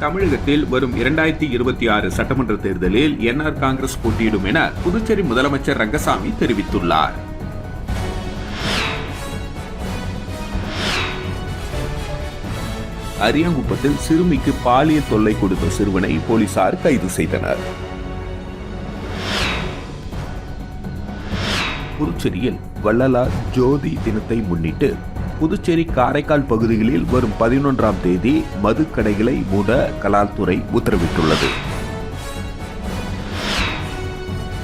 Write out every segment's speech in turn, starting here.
தமிழகத்தில் வரும் 2026 சட்டமன்ற தேர்தலில் என்ஆர் காங்கிரஸ் போட்டியிடும் என புதுச்சேரி முதலமைச்சர் ரங்கசாமி தெரிவித்துள்ளார். அரியாங்குப்பத்தில் சிறுமிக்கு பாலியல் தொல்லை கொடுத்த சிறுவனை போலீசார் கைது செய்தனர். புதுச்சேரியில் வள்ளலார் ஜோதி தினத்தை முன்னிட்டு புதுச்சேரி காரைக்கால் பகுதிகளில் வரும் 11ஆம் தேதி மதுக்கடைகளை மூட கலால்துறை உத்தரவிட்டுள்ளது.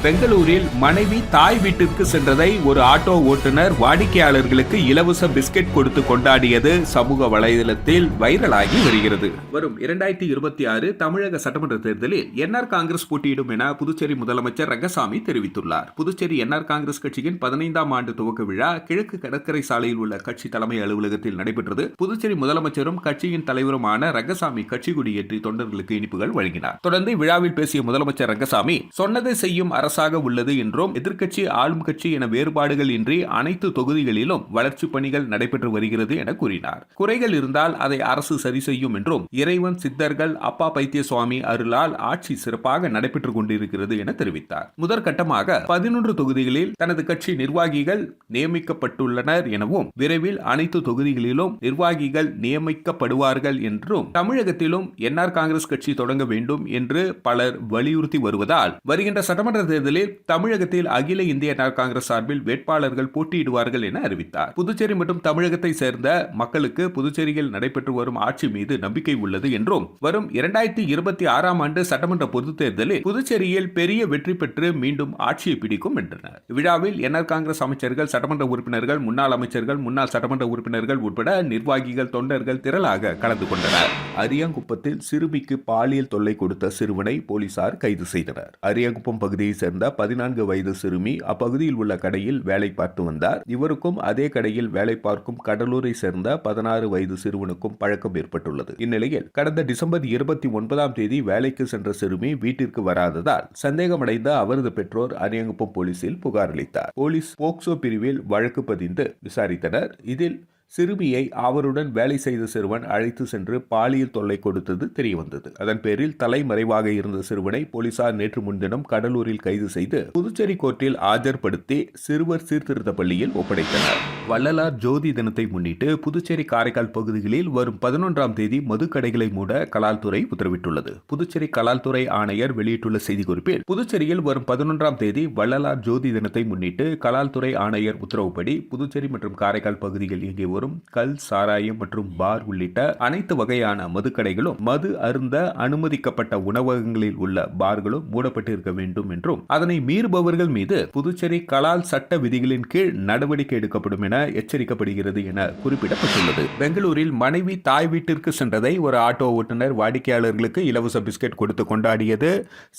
பெங்களூரில் மனைவி தாய் வீட்டிற்கு சென்றதை ஒரு ஆட்டோ ஓட்டுநர் வாடிக்கையாளர்களுக்கு இலவச பிஸ்கெட் கொடுத்து கொண்டாடியது சமூக வலைதளத்தில் வைரலாகி வருகிறது. வரும் 2026 தமிழக சட்டமன்ற தேர்தலில் என்ஆர் காங்கிரஸ் போட்டியிடும் என புதுச்சேரி முதலமைச்சர் ரங்கசாமி தெரிவித்துள்ளார். புதுச்சேரி என்ஆர் காங்கிரஸ் கட்சியின் 15ஆம் ஆண்டு துவக்க விழா கிழக்கு கடற்கரை சாலையில் உள்ள கட்சி தலைமை அலுவலகத்தில் நடைபெற்றது. புதுச்சேரி முதலமைச்சரும் கட்சியின் தலைவருமான ரங்கசாமி கட்சி கொடியேற்றி தொண்டர்களுக்கு இனிப்புகள் வழங்கினார். தொடர்ந்து விழாவில் பேசிய முதலமைச்சர் ரங்கசாமி சொன்னதை செய்யும் அரசாக உள்ளது என்றும் எதிர்க்கட்சி ஆளும் கட்சி என வேறுபாடுகள் இன்றி அனைத்து தொகுதிகளிலும் வளர்ச்சி பணிகள் நடைபெற்று வருகிறது என கூறினார். குறைகள் இருந்தால் அதை அரசு சரி செய்யும் என்றும் இறைவன் சித்தர்கள் அப்பா பைத்திய சுவாமி அருளால் ஆட்சி சிறப்பாக நடைபெற்றுக் கொண்டிருக்கிறது என தெரிவித்தார். முதற்கட்டமாக 11 தொகுதிகளில் தனது கட்சி நிர்வாகிகள் நியமிக்கப்பட்டுள்ளனர் எனவும் விரைவில் அனைத்து தொகுதிகளிலும் நிர்வாகிகள் நியமிக்கப்படுவார்கள் என்றும் தமிழகத்திலும் என்ஆர் காங்கிரஸ் கட்சி தொடங்க வேண்டும் என்று பலர் வலியுறுத்தி வருவதால் வருகின்ற சட்டமன்ற தேர்தலில் தமிழகத்தில் அகில இந்திய என்ஆர் காங்கிரஸ் சார்பில் வேட்பாளர்கள் போட்டியிடுவார்கள் என அறிவித்தார். புதுச்சேரி மற்றும் தமிழகத்தை சேர்ந்த மக்களுக்கு புதுச்சேரியில் நடைபெற்று வரும் ஆட்சி மீது நம்பிக்கை உள்ளது என்றும் வரும் 2026ஆம் ஆண்டு சட்டமன்ற பொதுத் தேர்தலில் புதுச்சேரியில் பெரிய வெற்றி பெற்று மீண்டும் ஆட்சியை பிடிக்கும் என்றனர். விழாவில் என்ஆர் காங்கிரஸ் அமைச்சர்கள், சட்டமன்ற உறுப்பினர்கள், முன்னாள் அமைச்சர்கள், முன்னாள் சட்டமன்ற உறுப்பினர்கள் உட்பட நிர்வாகிகள், தொண்டர்கள் திரளாக கலந்து கொண்டனர். அரியாங்குப்பத்தில் சிறுமிக்கு பாலியல் தொல்லை கொடுத்த சிறுவனை போலீசார் கைது செய்தனர். அரியாங்குப்பம் பகுதியை சேர்ந்த 14 வயது சிறுமி அப்பகுதியில் உள்ள கடையில் வேலை பார்த்து வந்தார். இவருக்கும் அதே கடையில் வேலை பார்க்கும் கடலூரை சேர்ந்த 16 வயது சிறுவனுக்கும் பழக்கம் ஏற்பட்டுள்ளது. இந்நிலையில் கடந்த டிசம்பர் 29ஆம் தேதி வேலைக்கு சென்ற சிறுமி வீட்டிற்கு வராததால் சந்தேகமடைந்த அவரது பெற்றோர் அரியாங்குப்பம் போலீசில் புகார் அளித்தார். போலீஸ் போக்சோ பிரிவில் வழக்கு பதிந்து விசாரித்தனர். இதில் சிறுமியை அவருடன் வேலை செய்த சிறுவன் அழைத்து சென்று பாலியல் தொல்லை கொடுத்தது தெரியவந்தது. அதன் பேரில் தலைமறைவாக இருந்த சிறுவனை போலீசார் நேற்று முன்தினம் கடலூரில் கைது செய்து புதுச்சேரி கோர்ட்டில் ஆஜர்படுத்தி சிறுவர் சீர்திருத்த பள்ளியில் ஒப்படைத்தனர். வள்ளலார் ஜோதி தினத்தை முன்னிட்டு புதுச்சேரி காரைக்கால் பகுதிகளில் வரும் 11ஆம் தேதி மதுக்கடைகளை மூட கலால்துறை உத்தரவிட்டுள்ளது. புதுச்சேரி கலால்துறை ஆணையர் வெளியிட்டுள்ள செய்திக்குறிப்பில் புதுச்சேரியில் வரும் 11ஆம் தேதி வள்ளலார் ஜோதி தினத்தை முன்னிட்டு கலால்துறை ஆணையர் உத்தரவுப்படி புதுச்சேரி மற்றும் காரைக்கால் பகுதியில் இயங்கி வரும் கல், சாராயம் மற்றும் பார் உள்ளிட்ட அனைத்து வகையான மதுக்கடைகளும் மது அருந்த அனுமதிக்கப்பட்ட உணவகங்களில் உள்ள பார்களும் மூடப்பட்டு இருக்க வேண்டும் என்றும் அதனை மீறுபவர்கள் மீது புதுச்சேரி கலால் சட்ட விதிகளின் கீழ் நடவடிக்கை எடுக்கப்படும் என எச்சரிக்கப்படுகிறது என குறிப்பிடப்பட்டுள்ளது. பெங்களூரில் மனைவி தாய் வீட்டிற்கு சென்றதை ஒரு ஆட்டோ ஓட்டுநர் வாடிக்கையாளர்களுக்கு இலவச பிஸ்கெட் கொடுத்து கொண்டாடியது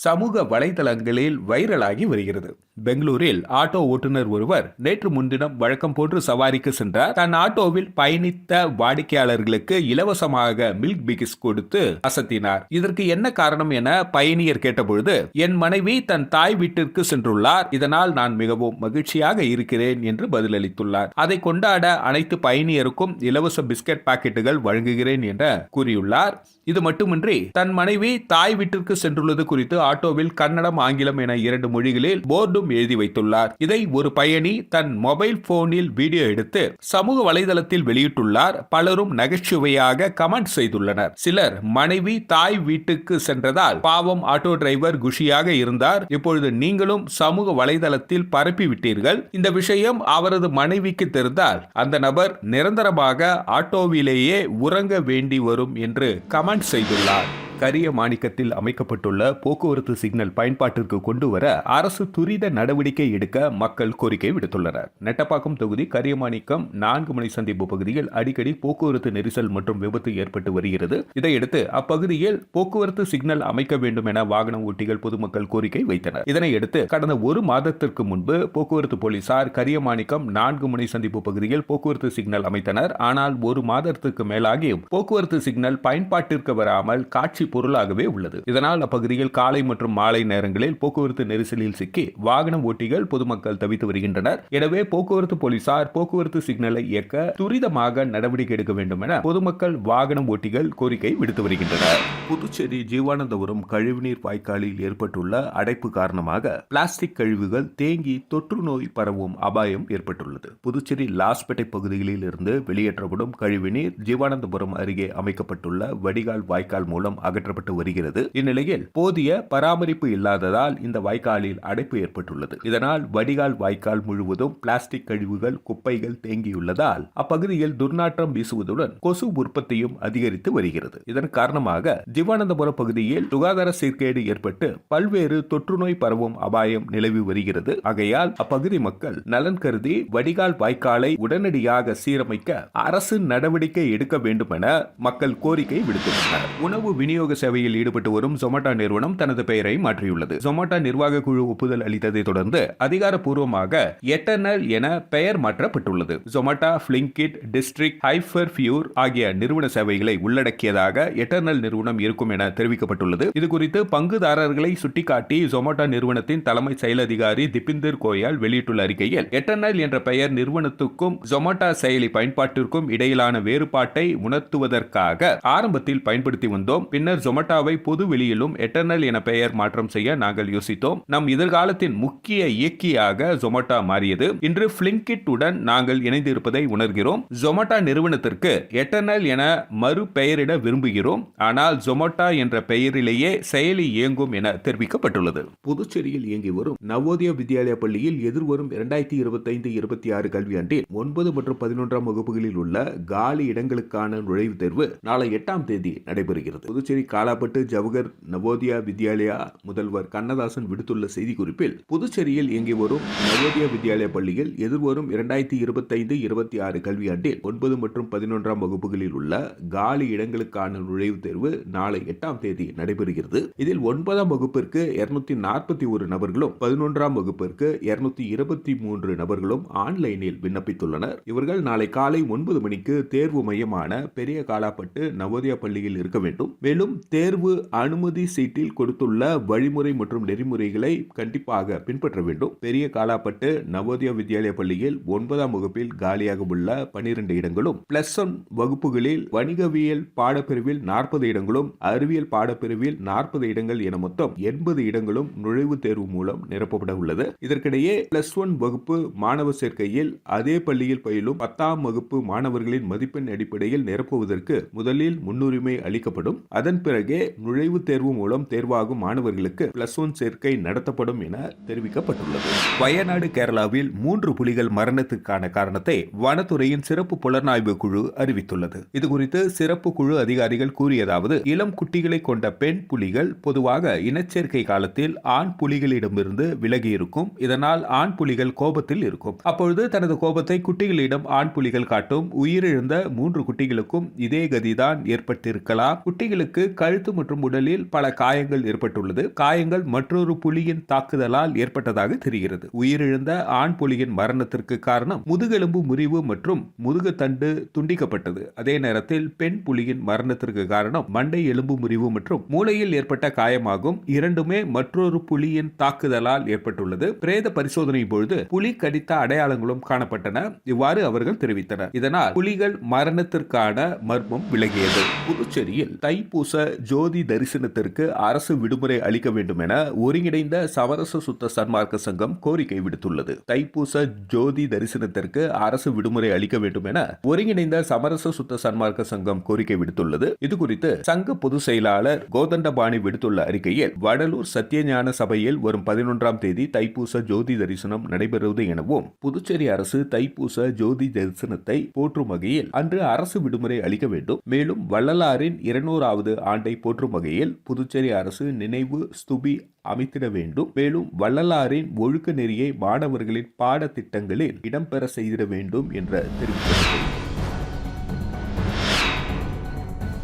சமூக வலைதளங்களில் வைரலாகி வருகிறது. பெங்களூரில் ஆட்டோ ஓட்டுநர் ஒருவர் நேற்று முன்தினம் வழக்கம் போன்று சவாரிக்கு சென்றார். தன் ஆட்டோவில் பயணித்த வாடிக்கையாளர்களுக்கு இலவசமாக மில்க் பிகிஸ் கொடுத்து அசத்தினார். இதற்கு என்ன காரணம் என பயணியர் கேட்டபொழுது, என் மனைவி தன் தாய் வீட்டிற்கு சென்றுள்ளார், இதனால் நான் மிகவும் மகிழ்ச்சியாக இருக்கிறேன் என்று பதிலளித்துள்ளார். அதை கொண்டாட அனைத்து பயணியருக்கும் இலவச பிஸ்கட் பாக்கெட்டுகள் வழங்குகிறேன் என கூறியுள்ளார். இது மட்டுமின்றி தன் மனைவி தாய் வீட்டிற்கு சென்றுள்ளது குறித்து ஆட்டோவில் கன்னடம், ஆங்கிலம் என 2 மொழிகளில் போர்டும் எழுதி வைத்துள்ளார். இதை ஒரு பயணி தன் மொபைல் போனில் வீடியோ எடுத்து சமூக வலைதளத்தில் வெளியிட்டுள்ளார். பலரும் நகைச்சுவையாக கமெண்ட் செய்துள்ளனர். சிலர் மனைவி தாய் வீட்டுக்கு சென்றதால் பாவம் ஆட்டோ டிரைவர் குஷியாக இருந்தார், இப்பொழுது நீங்களும் சமூக வலைதளத்தில் பரப்பி விட்டீர்கள். இந்த விஷயம் அவரது மனைவிக்கு தெரிந்தால் அந்த நபர் நிரந்தரமாக ஆட்டோவிலேயே உறங்க வேண்டி வரும் என்று கமெண்ட் செய்துள்ளார். கரிய மாணிக்கத்தில் அமைக்கப்பட்டுள்ள போக்குவரத்து சிக்னல் பயன்பாட்டிற்கு கொண்டுவர அரசு துரித நடவடிக்கை எடுக்க மக்கள் கோரிக்கை விடுத்துள்ளனர். நெட்டப்பாக்கம் தொகுதி கரியமாணிக்கம் 4 முனை சந்திப்பு பகுதியில் அடிக்கடி போக்குவரத்து நெரிசல் மற்றும் விபத்து ஏற்பட்டு வருகிறது. இதையடுத்து அப்பகுதியில் போக்குவரத்து சிக்னல் அமைக்க வேண்டும் என வாகன ஓட்டிகள் பொதுமக்கள் கோரிக்கை வைத்தனர். இதனையடுத்து கடந்த 1 மாதத்திற்கு முன்பு போக்குவரத்து போலீசார் கரியமாணிக்கம் 4 முனை சந்திப்பு பகுதியில் போக்குவரத்து சிக்னல் அமைத்தனர். ஆனால் 1 மாதத்திற்கு மேலாகியும் போக்குவரத்து சிக்னல் பயன்பாட்டிற்கு வராமல் காட்சி பொருளாகவே உள்ளது. இதனால் அப்பகுதியில் காலை மற்றும் மாலை நேரங்களில் போக்குவரத்து நெரிசலில் சிக்கி வாகன ஓட்டிகள் பொதுமக்கள் தவித்து வருகின்றனர். எனவே போக்குவரத்து போலீசார் போக்குவரத்து சிக்னலை இயக்க துரிதமாக நடவடிக்கை எடுக்க வேண்டும் என பொதுமக்கள் வாகன ஓட்டிகள் கோரிக்கை விடுத்து வருகின்றனர். புதுச்சேரி ஜீவானந்தபுரம் கழிவுநீர் வாய்க்காலில் ஏற்பட்டுள்ள அடைப்பு காரணமாக பிளாஸ்டிக் கழிவுகள் தேங்கி தொற்று நோய் பரவும் அபாயம் ஏற்பட்டுள்ளது. புதுச்சேரி லாஸ்பேட்டை பகுதிகளில் இருந்து வெளியேற்றப்படும் கழிவுநீர் ஜீவானந்தபுரம் அருகே அமைக்கப்பட்டுள்ள வடிகால் வாய்க்கால் மூலம் அகற்றப்பட்டு வருகிறது. இந்நிலையில் போதிய பராமரிப்பு இல்லாததால் இந்த வாய்க்காலில் அடைப்பு ஏற்பட்டுள்ளது. இதனால் வடிகால் வாய்க்கால் முழுவதும் பிளாஸ்டிக் கழிவுகள் குப்பைகள் தேங்கியுள்ளதால் அப்பகுதியில் துர்நாற்றம் வீசுவதுடன் கொசு உற்பத்தியும் அதிகரித்து வருகிறது. இதன் காரணமாக ஜீவானந்தபுரம் பகுதியில் சுகாதார சீர்கேடு ஏற்பட்டு பல்வேறு தொற்று நோய் பரவும் அபாயம் நிலவி வருகிறது. ஆகையால் அப்பகுதி மக்கள் நலன் கருதி வடிகால் வாய்க்காலை உடனடியாக சீரமைக்க அரசு நடவடிக்கை எடுக்க வேண்டும் என மக்கள் கோரிக்கை விடுத்துள்ளனர். உணவு விநியோக சேவையில் ஈடுபட்டு வரும் ஜொமேட்டோ நிறுவனம் தனது பெயரை மாற்றியுள்ளது. ஜொமேட்டோ நிர்வாக குழு ஒப்புதல் அளித்ததை தொடர்ந்து அதிகாரப்பூர்வமாக எட்டர்னல் என பெயர் மாற்றப்பட்டுள்ளது. Zomato, Blinkit, district, hyper pure ஆகிய நிறுவன சேவைகளை உள்ளடக்கியதாக எட்டர்னல் நிறுவனம் இருக்கும் என தெரிவிக்கப்பட்டுள்ளது. இதுகுறித்து பங்குதாரர்களை சுட்டிக்காட்டி ஜொமேட்டோ நிறுவனத்தின் தலைமை செயல் அதிகாரி திபிந்தர் கோயல் வெளியிட்டுள்ள அறிக்கையில், எட்டர்னல் என்ற பெயர் நிறுவனத்துக்கும் ஜொமேட்டோ செயலி பயன்பாட்டிற்கும் இடையிலான வேறுபாட்டை உணர்த்துவதற்காக ஆரம்பத்தில் பயன்படுத்தி வந்தோம். பின்னர் ஜொமேட்டோவை பொது வெளியிலும் எட்டர்னல் என பெயர் மாற்றம் செய்ய நாங்கள் யோசித்தோம். நம் எதிர்காலத்தின் முக்கிய இயக்கியாக ஜொமேட்டோ மாறியது. இன்று பிளிங்கிட் உடன் நாங்கள் இணைந்து இருப்பதை உணர்கிறோம். ஜொமேட்டோ நிறுவனத்திற்கு எட்டர்னல் என மறு பெயரிட விரும்புகிறோம். ஆனால் ஜொமேட்டோ என்ற பெயரிலேயே செயலி இயங்கும் என தெரிவிக்கப்பட்டுள்ளது. புதுச்சேரியில் இயங்கி வரும் நவோதயா வித்யாலயா பள்ளியில் எதிர்வரும் 2025-26 கல்வியாண்டில் 9 மற்றும் 11ஆம் வகுப்புகளில் உள்ள காலி இடங்களுக்கான நுழைவுத் தேர்வு நாளை 8ஆம் தேதி நடைபெறுகிறது. புதுச்சேரி காலாப்பட்டு ஜவஹர் நவோதயா வித்யாலயா முதல்வர் கண்ணதாசன் விடுத்துள்ள செய்திக்குறிப்பில், புதுச்சேரியில் இயங்கி வரும் நவோதயா வித்யாலயா பள்ளியில் எதிர்வரும் 2025-26 கல்வியாண்டில் 9 மற்றும் 11ஆம் வகுப்புகளில் உள்ள காலி இடங்களுக்கான நுழைவுத் தேர்வு நாளை 8ஆம் தேதி நடைபெறுகிறது. இதில் 9ஆம் வகுப்பிற்கு 241 நபர்களும் 11ஆம் வகுப்பிற்கு 223 நபர்களும் ஆன்லைனில் விண்ணப்பித்துள்ளனர். இவர்கள் நாளை காலை 9 மணிக்கு தேர்வு மையமான பெரிய காலாப்பட்டு நவோதயா பள்ளியில் இருக்க வேண்டும். மேலும் தேர்வு அனுமதி சீட்டில் கொடுத்துள்ள வழிமுறை மற்றும் நெறிமுறைகளை கண்டிப்பாக பின்பற்ற வேண்டும். பெரிய காலாப்பட்டு நவோதயா வித்யாலயா பள்ளியில் 9ஆம் வகுப்பில் காலியாக உள்ள 12 இடங்களும், +1 வகுப்புகளில் வணிகவியல் பாடப்பிரிவில் 40 இடங்களும், அறிவியல் பாடப்பிரிவில் 40 இடங்கள் என மொத்தம் 80 இடங்களும் நுழைவுத் தேர்வு மூலம் நிரப்பப்பட உள்ளது. இதற்கிடையே +1 வகுப்பு மாணவர் சேர்க்கையில் அதே பள்ளியில் பயிலும் 10ஆம் வகுப்பு மாணவர்களின் மதிப்பெண் அடிப்படையில் நிரப்புவதற்கு முதலில் முன்னுரிமை அளிக்கப்படும். அதன் பிறகே நுழைவுத் தேர்வு மூலம் தேர்வாகும் மாணவர்களுக்கு +1 சேர்க்கை நடத்தப்படும் என தெரிவிக்கப்பட்டுள்ளது. வயநாடு கேரளாவில் 3 புலிகள் மரணத்துக்கான காரணத்தை வனத்துறையின் சிறப்பு புலனாய்வு குழு அறிவித்துள்ளது. இதுகுறித்து சிறப்பு குழு அதிகாரிகள் கூறியதாவது, இளம் குட்டிகளை கொண்ட பெண் புலிகள் பொதுவாக இனச்சேர்க்கை காலத்தில் ஆண் புலிகளிடமிருந்து விலகி இருக்கும். இதனால் ஆண் புலிகள் கோபத்தில் இருக்கும். அப்பொழுது தனது கோபத்தை குட்டிகளிடம் ஆண் புலிகள் காட்டும். உயிரிழந்த 3 குட்டிகளுக்கும் இதே கதிதான் ஏற்பட்டிருக்கலாம். குட்டிகளுக்கு கழுத்து மற்றும் உடலில் பல காயங்கள் ஏற்பட்டுள்ளது. காயங்கள் மற்றொரு புலியின் தாக்குதலால் ஏற்பட்டதாக தெரிகிறது. உயிரிழந்த ஆண் புலியின் மரணத்திற்கு காரணம் முதுகெலும்பு முறிவு மற்றும் முதுகு தண்டு துண்டிக்கப்பட்டது. அதே நேரத்தில் பெண் புலியின் மரணத்திற்கு காரணம் மண்டை எலும்பு முறிவு மற்றும் மூளையில் ஏற்பட்ட காயமாகும். இரண்டுமே மற்றொரு புலியின் தாக்குதலால் ஏற்பட்டுள்ளது. பிரேத பரிசோதனை பொழுது புலி கடித்த அடையாளங்களும் காணப்பட்டன. இவ்வாறு அவர்கள் தெரிவித்தனர். இதனால் புலிகள் மரணத்திற்கான மர்மம் விலகியது. புதுச்சேரியில் தைப்பூச ஜோதி தரிசனத்திற்கு அரசு விடுமுறை அளிக்க வேண்டும் என ஒருங்கிணைந்த சமரச சுத்த சன்மார்க்க சங்கம் கோரிக்கை விடுத்துள்ளது. தைப்பூச ஜோதி தரிசனத்திற்கு அரசு விடுமுறை அளிக்க வேண்டும் என ஒருங்கிணைந்த சமரச சுத்த சன்மார்க்க சங்கம் கோரிக்கை விடுத்துள்ளது. இதுகுறித்து சங்க பொதுச் செயலாளர் கோதண்டபாணி விடுத்துள்ள அறிக்கையில், வடலூர் சத்தியஞான சபையில் வரும் 11ஆம் தேதி தைப்பூச ஜோதி தரிசனம் நடைபெறுவது எனவும், புதுச்சேரி அரசு தைப்பூச ஜோதி தரிசனத்தை போற்றும் வகையில் அன்று அரசு விடுமுறை அளிக்க வேண்டும். மேலும் வள்ளலாரின் 200வது ஆண்டை போற்றும் வகையில் புதுச்சேரி அரசு நினைவு ஸ்தூபி அமைத்திட வேண்டும். மேலும் வள்ளலாரின் ஒழுக்க நெறியை மாணவர்களின் பாடத்திட்டங்களில் இடம்பெற செய்திட வேண்டும் என்ற தெரிவித்தார்.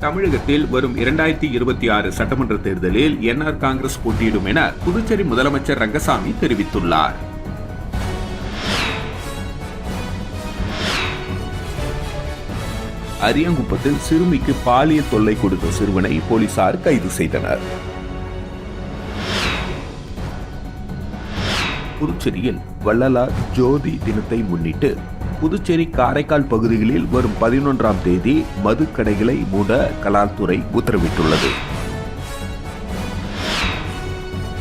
தமிழகத்தில் வரும் 2026 சட்டமன்ற தேர்தலில் என்ஆர் காங்கிரஸ் போட்டியிடும் என புதுச்சேரி முதலமைச்சர் ரங்கசாமி தெரிவித்துள்ளார். அரியாங்குப்பத்தில் சிறுமிக்கு பாலியல் தொல்லை கொடுத்த சிறுவனை போலீசார் கைது செய்தனர். புதுச்சேரியில் வள்ளலார் ஜோதி தினத்தை முன்னிட்டு புதுச்சேரி காரைக்கால் பகுதிகளில் வரும் 11ஆம் தேதி மதுக்கடைகளை மூட கலால்துறை உத்தரவிட்டுள்ளது.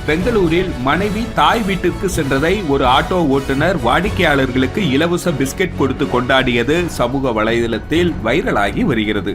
பெங்களூரில் மனைவி தாய் வீட்டிற்கு சென்றதை ஒரு ஆட்டோ ஓட்டுநர் வாடிக்கையாளர்களுக்கு இலவச பிஸ்கெட் கொடுத்து கொண்டாடியது சமூக வலைதளத்தில் வைரலாகி வருகிறது.